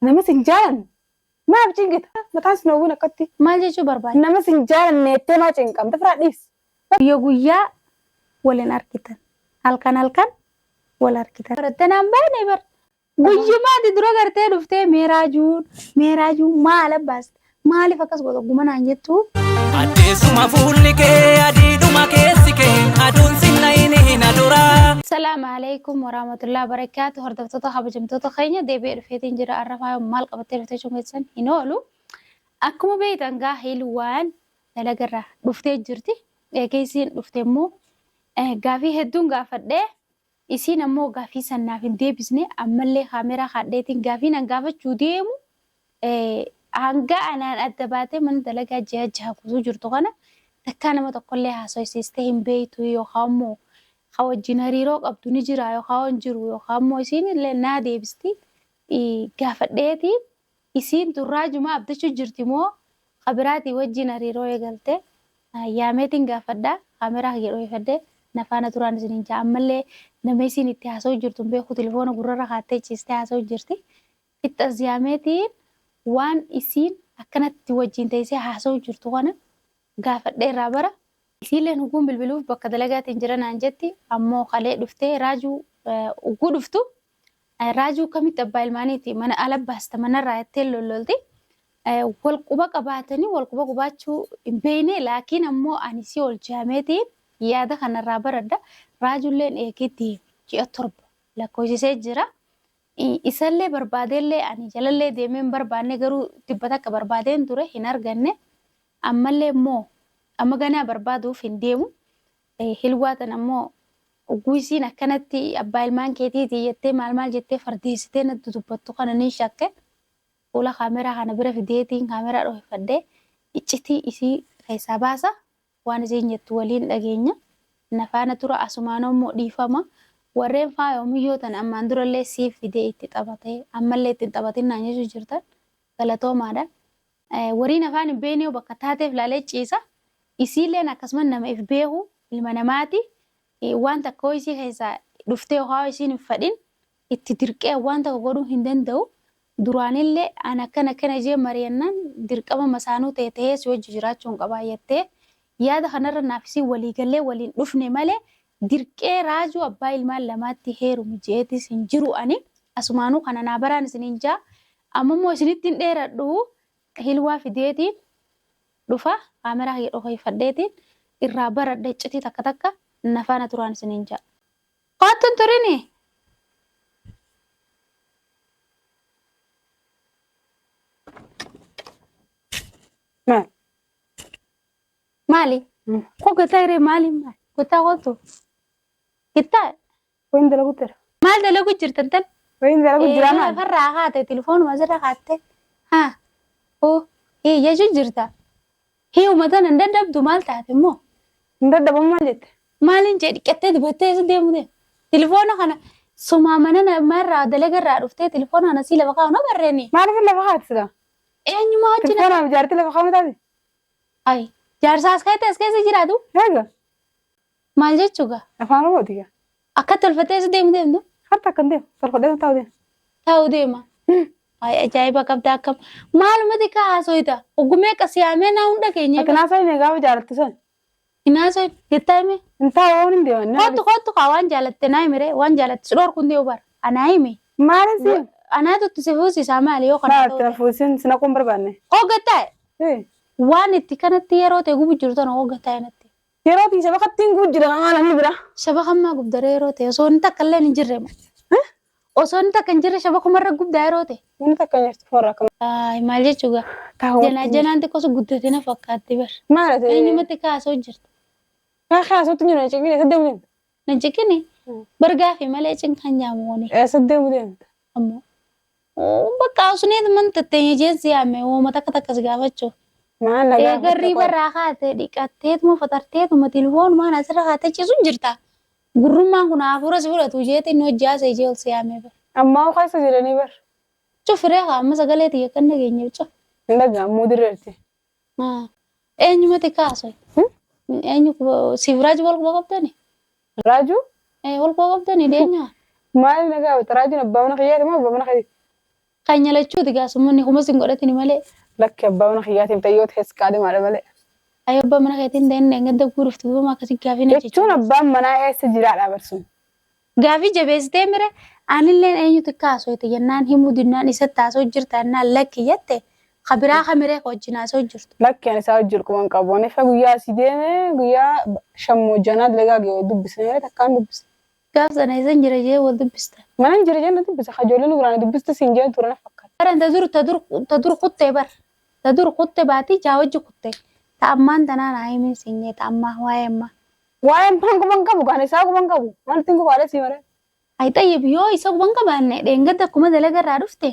nama sinjaan maaf cingita mataan sinawwin akkatti maal jechuu barbaade? nama sinjaan neettee maa cinqamte firaadhiis. Guyyaa waliin argitan halkan wal argitan. Barattanaan baay'ee bar guyyumaati dura gartee dhuftee meeraajuun maal abbaas maaliif akkas goota gumanaan jettu. Adeesuma fuulli kee adiidhuma keessi kee aduun sinna hin aduraa. Salaamu alaikum warahmatullahi wabarakatuh. Hordoftoota kabajamtoota keenya deebi'ee dhufeetiin jira arrafaa maal qabattee dhuftee cungeessan hin oolu. Akkuma beektan gaa Hiluwaan dalagarraa dhuftee jirti. Eegeesiin dhuftee immoo gaafii hedduun gaafadhee isiin ammoo gaafii sannaaf hin deebisne ammallee kaameraa haadheetiin gaafii nan gaafachuu deemu hanga anaan adda baatee mana dalagaa jaha kusuu jirtu kana takkaa nama tokkollee haasofsiistee hin beektu yookaan immoo wajjin hariiroo qabdu ni jira yookaan hin jiru yookaan immoo isiin illee naa deebisti gaafadheeti isiin durraa jumaa abdachuu jirti moo kabiraatii wajjin hariiroo eegalte yaameetiin gaafadhaa kaameraa jedhoo eeffadhee nafaana turaan isiniin jaa ammallee nama isiin itti haasa'u jirtu beeku telefoona gurrarra kaattee ciistee haasa'u jirti itti yaameetiin waan isiin akkanatti wajjin teessee haasa'u jirtu kana gaafadhee irraa bara isiilleen huguun bilbiluuf bakka dalagaatiin jira naan jetti ammoo qalee dhuftee raajuu uguu dhuftu raajuu kamitti abbaa ilmaaniiti mana ala baasta manarraa jettee lollolti walquba qabaatanii walquba qubaachuu hin beekne laakiin ammoo ani si ol jaameetiin yaada kanarraa baradha raajuulleen eegitti ji'a 7 lakkoofsisee jira. Isallee barbaadeellee ani jalallee deemeen barbaanne garuu dibbata akka barbaadeen ture hin arganne ammallee immoo amma ganaa barbaaduuf hin deemu Hilwaatan ammoo guisiin akkanatti abbaa ilmaan keetiiti jettee maal jettee fardeessitee natti dubbattu kana ni shakke fuula kaameraa kana bira fideetiin kaameraa dhoofadhee iccitii isii keessaa baasa waan isiin jettu waliin dhageenya nafaana tura asumaanoo immoo dhiifama. Warreen faayoomiyyoo tan ammaan durallee siif fidee itti taphatee ammallee itti taphatin naan jechuu jirtan galatoomaadha. Wariin afaan hin beekne bakka taateef laalee ciisa. Isiilleen akkasumas nama if beeku ilma namaati. Waan takka isii keessaa dhuftee haa isiin hin fadhin itti dirqee waan takka godhuu hin danda'u. Duraanillee an akkana jee mari'annaan dirqama masaanuu ta'ee si wajji jiraachuun qabaayattee yaada kanarra naaf isii waliigallee waliin dhufne malee. Dirqee raajuu abbaa ilmaan lamaatti heerumu jeetis hin jiru ani asumaanuu kana naa baraan isiniin jaa ammoo isinitti hin dheeradhu Hilwaa fideetiin dhufa kaameraa jedhu hoifadheetiin irraa baradha iccitii takka nafaana turaan isiniin jaa. Qoottuun turini. Maali? Koo gataa iree maali maali? Gotaa qootu? Kita, wain dalagu ter. Maal dalagu jirtan tan? Wain dalagu jiraman. Farraa kaate telefoon masirra kaatte. Ha. Yeeshu jirta. Ummatan hin dadhabdu maal taate immoo? Hin dadhabamu maal jette? Maalin jedhi qattee dibattee isa deemu. Telefoona kana sumaa mana namarraa dalagarraa dhuftee telefoona kana si lafa kaa'u barreeni. Maaliif lafa kaa'ate sila? Eenyumaa wajjin? Telefoona jaartii lafa kaa'u taate? Ay, jaarsaas kaa'etes keessa jiraatu? Eega. Maal jechuudha? Afaan Oromooti gaa. Akka tolfatee isa deemu? Hatta akkan deemu tolfadhee taa'u deema. Taa'u deema. Ay ajaa'iba qabda akkam. Maalumati kaa haasofita? Ogumee qasiyaamee naa hunda keenya. Akka naasoo inni gaafa jaalattu san. Hinaasoo jettaa hime? Hin taa'u waan hin deeman. Kottu kaa waan jaalatte naa himire waan jaalatte sidhoor kun deemu bara. Anaa hime. Maaliif si? Anaa tuttu si fuusisaa maali yoo kana ta'u? Maaliif fuusin sina kun barbaanne? Hoggataa? Waan itti kanatti yeroo ta'e gubu jirtu na hoggataa natti. Yeroo tii saba kattiin gujjira maalanii bira. Saba kammaa gubdara yeroo ta'e osoo inni takka illee hin jirre ma. Osoo inni takka hin jirre saba kumarra gubdaa yeroo ta'e. Inni takka jirtu forra kam. Maal jechuudha? Janaan xiqqoosu guddate na fakkaatti bar. Maala ta'e. Eenyumatti kaasoo jirti. Kaasootu jiru na ciqine saddeemu deemta. Na ciqine bargaa fi malee cinqaan jaamuuni. Saddeemu deemta. Ammoo. Bakka osuneetu man tatteenye jeensi yaame wooma takka si gaafachuuf. Garrii barraa kaate dhiqatteetuma fatarteetuma telefoonuma asirra kaate ciisuun jirta. Gurrummaan kun hafuura si fudhatu jeetii inni hojii haasa'e ijee ol si yaamee bar. Ammaa keessa jiranii bar. Cufiree amma sagalee xiyya kan nageenye cuf. Hin dhaga'amuu dirreerti. Eenyumatti kaasoo? Eenyu siif raajuu wal quba qabdani? Raajuu? Wal quba qabdani deenyaa? Maali nagaa raajuun abbaa mana kiyyaati moo abbaa mana kiyyaati? Kanya lachuu digaa sumuni kuma singodhatini malee. Lakki abbaa mana kiyyaatiif xayyoota keessa qaadhimaadha malee. Ayo abbaa mana keetiin da'in gadda guuruftu bama akkasii gaafii na Jechuun abbaan manaa eessa jiraadha barsuun. Gaafii jabeessitee mire anilleen eenyuti kaasoote jennaan himuu dinnaan isa taasoo jirta annaan lakki jette kabiraa kamiree wajjin haasoo jirtu. Lakki ani isaa wajjin quban qabu. Ani fa guyyaa asii deeme guyyaa shammoo janaa dalagaa gahee dubbisne malee takkaan dubbisne. Gaaf sana isan jira jee wal dubbista. Mana hin jira jenna dubbisa. Kajoolleen guraan dubbista siin jeen turana fakkaata. Baran tadur kuttee bar. Tadur kuttee baati jaawajji kuttee. Ta'ammaan tanaan haayimeen siinjee ta'ammaa waa'ee ammaa. Waa'ee abbaan quban qabu kan isaa quban qabu. Wanti hin qubaadha sii malee. Ay xayyib yoo isa quban qabaanne dheengadda akkuma dalagarraa dhufte.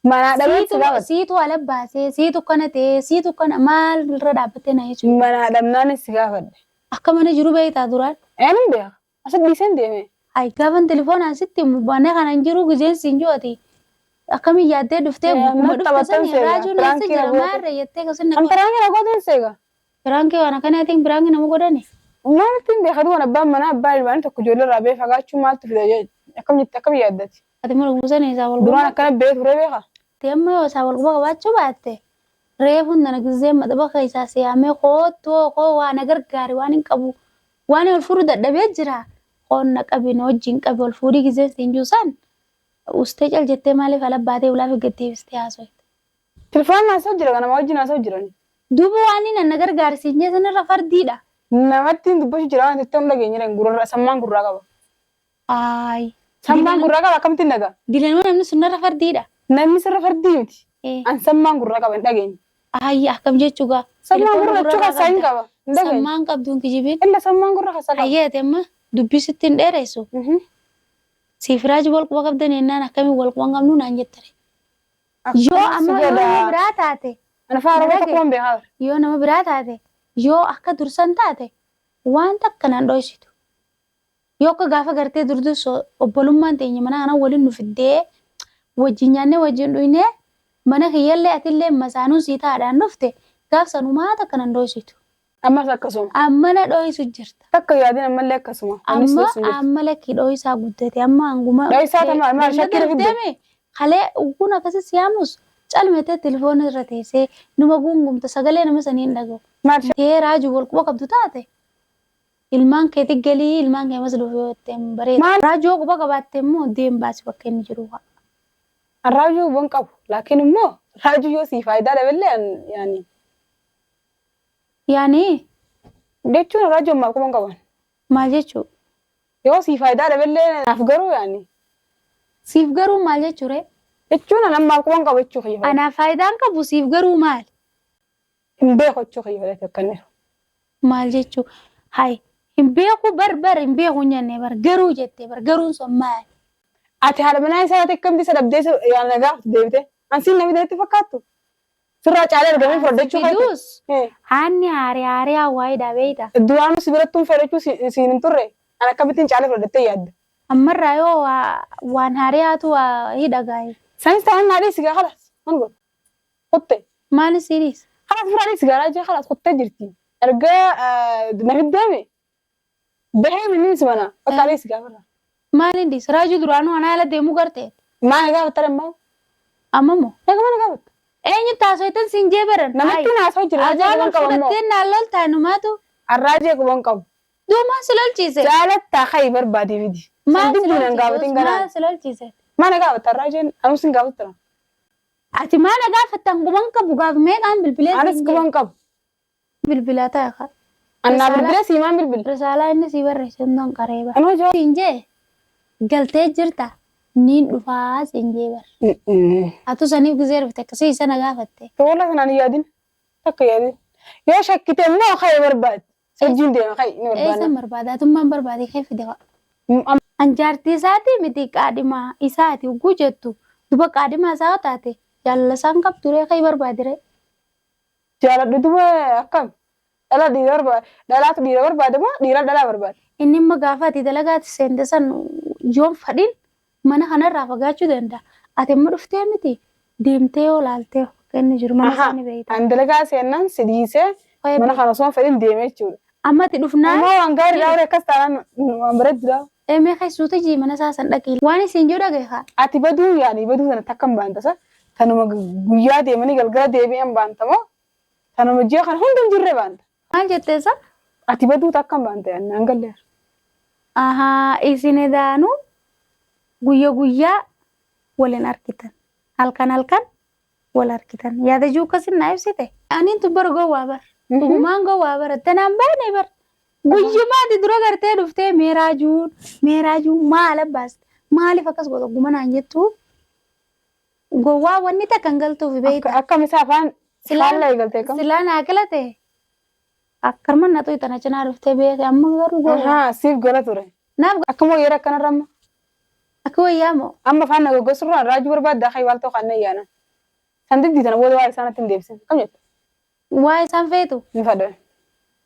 Manaa dhabee si gaafate. Siitu ala baasee siitu kana ta'ee siitu kana maal irra dhaabbattee na jechuudha. Manaa dhabnaan si gaafadhe. Akka mana jiru beektaa duraan. Eenyuun beeka? Asii dhiiseen deeme. Ay gaafan telefoonaan sitti mubaanee kanan jiru gizeen siin jiruati. Akkamiin yaaddee dhuftee guma dhufte sani raajuun nasa jira maarra jettee kasin An firaanki na gooteen seega. Firaanki waan akkanaatiin firaanki nama godhane. Maaltu hin beekatu waan abbaan manaa abbaa ilmaan tokko ijoollee irraa bee fagaachuu maaltu fida akkam yaaddati. Ati mala gumsanii isaa wal Duraan akkana bee ture beeka. Amma yoo isaa wal quba qabaachuu baatte reefuun nana gizee maxaba keessaa siyaamee koottoo koo waan gargaari waan hin qabu waan ol fuudhu dadhabee jira. Qonna qabin wajjin qabi ol fuudhii gizeen siin juusan ustee cal jettee maaliif ala baatee ulaa fi gaddeebistee haasoo. Tilfaan naasoo jira kana wajjin naasoo jiran. Duuba waan inni na gargaarsiin jee sanarra fardiidha. Namatti hin dubbachuu jira waan jettee hunda keenya gurra sammaan gurraa qaba. Ay. Sammaan gurraa qaba akkamitti hin dhagaa? Dilanoo namni sunarra fardiidha. Namni sirra fardii miti. An sammaan gurraa qaba hin dhageenye. Ay akkam jechuugaa. Sammaan gurra jechuu kasaa hin qaba. Hin dhageenye. Sammaan qabduun kijibiin. Illa sammaan gurra kasaa qaba. Ayyeete amma dubbisitti hin dheeressu. Siifiraaji wal quba qabdan ennaan akkamiin wal quba qabnu naan jettare. Yoo amma nama biraa taate. Ana faara wata kuban beekaa. Yoo nama biraa taate yoo akka dursan taate waan takka naan dhoysitu. Yoo akka gaafa gartee durduus obbolummaan teenya mana kana waliin nu fiddee wajjin nyaannee wajjin dhuynee mana kiyyallee atillee masaanuun sii taadhaan dhufte gaaf sanumaa takka naan dhoysitu. Ammas akkasuma. Amma na dhoysu jirta. Takka yaadin ammallee akkasuma. Amma lakkii dhoysaa guddate amma hanguma. Dhoysaa tamaa maal shakkii fidde. Kalee ugun akkasii siyaamus calmete telefoona irra teessee numa gungumta sagalee nama sanii hin dhaga'u. Tee raajuu wal quba qabdu taate. Ilmaan keetti galii ilmaan kee mas dhufee ittiin bareeda. Raajuu quba qabaatte immoo deem baasi bakka inni jiru. Raajuu quban qabu laakiin immoo raajuu yoo sii faayidaa daballee yaani. Yaani. Jechuun raajuu ammaa quban qaban. Maal jechuu? Yoo sii faayidaa daballee naaf garuu yaani. Siif garuu maal jechuure? Jechuun ammaa quban qabu jechuu kiyya. Anaaf faayidaan qabu siif garuu maal? Hin beeku jechuu kiyya akkanni. Maal jechuu? Hai hin beeku bar hin beeku nyanne bar garuu jettee bar garuun sun maal? Ati haadha manaa isaa akkamti isa dhabdee yaana gaaftu deebite. Ansiin namni itti fakkaattu. Sirraa caalee argamee fudhachuu fayyaduus. Haanni haaree hawaayee dhaabeeta. Duraanuu si birattuun fudhachuu siin hin turre. An akkamittiin caalee fudhattee yaadda. Ammarraa yoo waan haariyaatu hidhagaaye. Sanis ta'an naadhii sigaa halas. Man godhu. Qotte. Maali siidis? Halas furaanii sigaaraa jee halas qottee jirti. Ergaa namni deeme. Bahee minni si mana. Qottaalee sigaa firra. Maali dis? Raajuu duraanuu anaa ala deemuu gartee. Maali gaafattara immoo? Ammamoo? Egaa mana gaafatta. Eenyu taasoo ittiin siin jee baran? Namatti naasoo jira. Ajaa'iba fudhattee naallol taanumaatu. Arraajee quban qabu. Duumaa si lolchiise. Jaalattaa ka'ii barbaadee fidi. Maal si lolchiise? Maana gaafatta arraajeen anuus hin gaafattara. Ati maana gaafattan quban qabu gaaf meeqaan bilbilee Anis quban qabu. Bilbilaa ta'a kaa. Annaa bilbilee siimaan bilbila. Risaalaa inni sii barreesse hundaan qareeba. Anoo jawaa. Siin jee galtee jirta niin dhufaa siin jee bar. Atu saniif gizee dhufte akkasii isa na gaafatte. Toola kanaan hin yaadin. Takka yaadin. Yoo shakkite immoo ka'ee barbaade. Sajjiin deema ka'e ni barbaada. Eessan barbaada? Atummaan barbaade ka'e fide qabu. Anjaartii isaatii miti qaadhimaa isaati ugguu jettu duba qaadhimaa isaa taate jaalallasaan qabduree ka'e barbaadire. Jaaladhu duba akkam dhala dhiira barbaade dhalaatu dhiira barbaade moo dhiira dhalaa barbaade. Inni immoo gaafa ati dalagaatti seente san yoon fadhin mana kanarraa fagaachuu danda'a. Ati immoo dhuftee miti deemtee yoo laaltee akka inni jiru mana isaanii beekta. An dalagaa seennan si dhiisee mana kana osoo fedhin deemee jechuudha. Amma ati dhufnaan. Ammoo waan gaarii daawwee akkas taanaan waan bareedu daawu. Mee keessuuta jii mana isaa san dhaqee waan isin jiru dhageessaa. Ati baduu yaani baduu sana takkan baantasa tanuma guyyaa deemanii galgala deebi'an baantamoo tanuma ji'a kana hunda hin jirre baanta. Maal jetteessa? Ati baduutu akkam baanta yannaan galleera. Ahaa isin edaanu guyyaa waliin argitan. Halkan wal argitan. Yaada jiru akkasin naa ibsite. Aniin tu bara gowwaa bar. Dhugumaan gowwaa bara. Tanaan baane bar. Guyyumaati dura gartee dhuftee meeraajuun maal abbaas maaliif akkas goota gumanaan jettu gowwaa wanni takkan galtuuf beeyta. Akkam isaa afaan faallaa eegaltee qabu. Silaa naa galate akkarman na tuyi tana cinaa dhuftee beekte amma garuu gowwaa. Siif gola ture. Naaf Akkuma yeroo akkanarra amma. akka wayyaamo. Amma afaan nagoggosurraan raajuu barbaaddaa kan waaltoo kan ayyaana. San diddi tana booda waa isaanatti hin deebisin. Kam jettu? Waa isaan feetu. Ni fadha.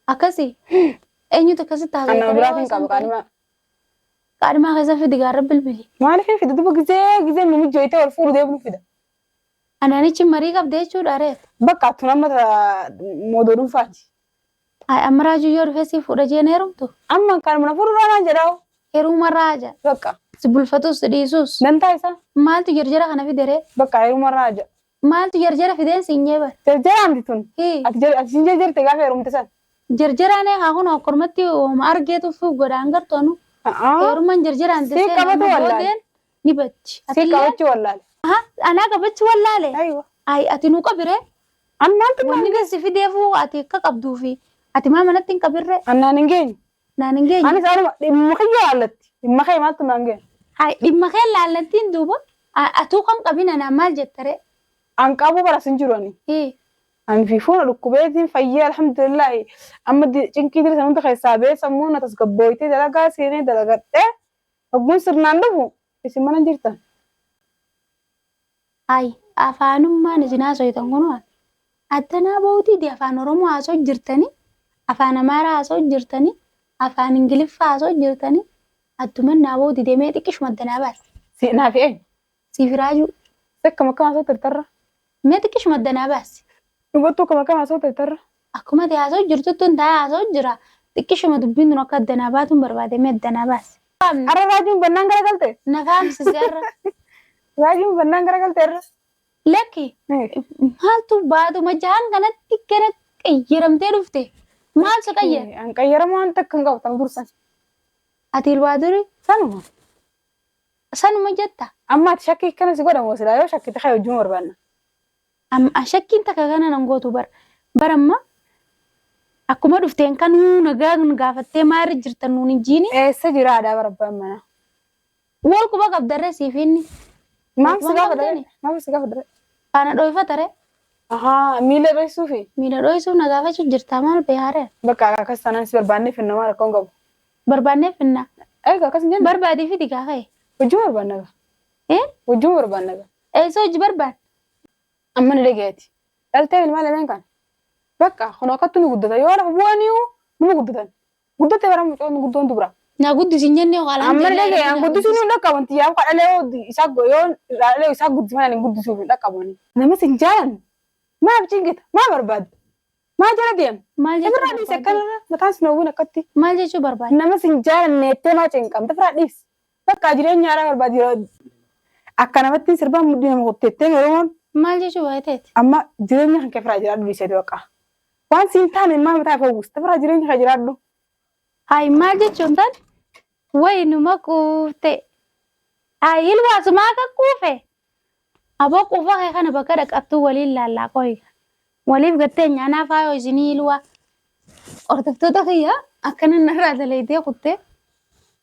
Akkasii. Eenyutu akkasitti haasa'e? Anna biraatiin qabu qaadhimaa. Qaadhimaa keessa fidi gaarra bilbili. Maaliif hin fida? Duba gizee nu mijjooyitee wal fuudhu deebiin fida. Anaanichi marii qabdee jechuudha reet. Bakka attuma amma moodoo dhuunfaati. Amma raajuu yoo dhufee si fuudha jeen heerumtu. Amma kan mana fuudhu raanaan jedhaa. Heeruma raaja. Bakka. Si bulfatus si dhiisus. Dantaa isaa. Maaltu jarjara kana fidere? Bakka heeruma raaja. Maaltu jarjara fideen si hin jeebar? Jarjaraamti tun. Ati hin jarjarte gaafa heerumte san. Jarjaraanee haa kun okkormatti argeetu fi godhaan gartoonu. Heerumaan jarjaraan Si qabatu wallaale. Ni batti. Si qabachi wallaale. Anaa qabachi wallaale. Aywa. Ati nu qabire. Annaan Wanni gasi fideefu ati akka qabduufi. Ati maa manatti hin qabirre. Annaan hin geenye. Naan hin geenye. Anis anuma dhimma kiyya laallatti. Dhimma kee maaltu naan geenye. Dhimma kee laallattiin duuba. Atuu kan qabina naa maal jettare. An qabu baras hin jiru ani. An fi fuuna dhukkubeetiin fayyee alhamdulillah. Amma cinkii diri sanuuta keessaa bee sammuu na tasgabbooyitee dalagaa seenee dalagadhee hogguun sirnaan dhufu isin mana jirtan. Afaanummaan isin haasoitan kunuun. Addanaa ba'uutii afaan Oromoo haasoo jirtanii, afaan Amaaraa haasoo jirtanii, afaan Ingiliffaa haasoo jirtanii, adduman naa ba'uutii deemee xiqqishuma addanaa baasi. Naaf eenyu? Siif raajuu. Akkam akkam haasoo tirtarra. Mee xiqqishuma addanaa baasi. Dhugattuu akkam akkam haasoo tirtarra. Akkuma ati haasoo jirtutti hundaa haasoo jira. Xiqqishuma dubbiin kun akka addanaa baatuun barbaadamee addanaa baasi. Arra raajuun bannaan garagalte? Na faamsise arra. Raajuun bannaan garagalte irra? Lekki. Maaltu baatu majaan kanatti gara qayyaramtee dhufte. Maal si qayyare? An qayyarama waan takka hin qabu tan dursan. Ati ilwaa duri? Sanuma. Sanuma jetta. Amma ati shakkii kana si godhamu silaa yoo shakkite kee wajjin barbaanna. Shakkiin takka kana nan gootu baramma akkuma dhufteen kan nagaa gaafattee maarra jirtan nuun hin jiini. Eessa jira aadaa barbaan mana? Wal quba qabdarre siif inni. Maaf si gaafa dare? Maaf si gaafa dare? Faana dhoyfatare. Miila dhoysuufi? Miila dhoysuuf na gaafachuu jirtaa maal beehaare? Bakka akkas taanaan si barbaannee finna maal akka hin qabu. Barbaannee finna. Egaa akkas hin jenne? Barbaadii fidi gaafa. Wajjin barbaanna gaa. Wajjin barbaanna gaa. Eessa hojii barbaad? Amma ni dhageeti. Dhaltee ilmaa lameen kan. Bakka kun akkattu nu guddata yoo lafa bu'aniiru nu guddatan. Guddattee bara mucoon guddoon dubra. Na guddisi jenne haalaan. Amma ni dhagee an guddisuu nu dhaqqaban xiyyaa kadhalee isaa yoo dhalee isaa guddifan ani guddisuuf dhaqqabani. Nama sin jaalan. Maaf cingita? Maa barbaadde? Maa jala deem? Maal jechuu barbaadde? Irraa dhiise akkanarra mataan sin hawwiin akkatti. Maal jechuu barbaadde? Nama sin jaalan neettee maa cinqamte irraa dhiise. Bakka jireenya haaraa barbaade akka namatti sirbaan mudhii nama hojjettee Oromoon. Maal jechuu baay'eeti? Amma jireenya kan kee firaa jiraadhu dhiiseeti baqa. Waan siin taane maa mataa ifaa guusta firaa jireenya kan jiraadhu. Maal jechuun tan? Wayi numa kuufte. Ilwaasumaa akka kuufe. Aboo quufa kee kana bakka dhaqattuu waliin laallaa qoyga. Waliif gattee nyaanaa faayoo isinii ilwaa. Hordoftoota kiyya akkana narraa daleetee kuttee.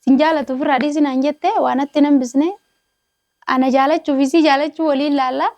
Sin jaalatu ofirraa dhiisinaan jettee waan atti nan bisnee. Ana jaalachuuf isii jaalachuu waliin laallaa.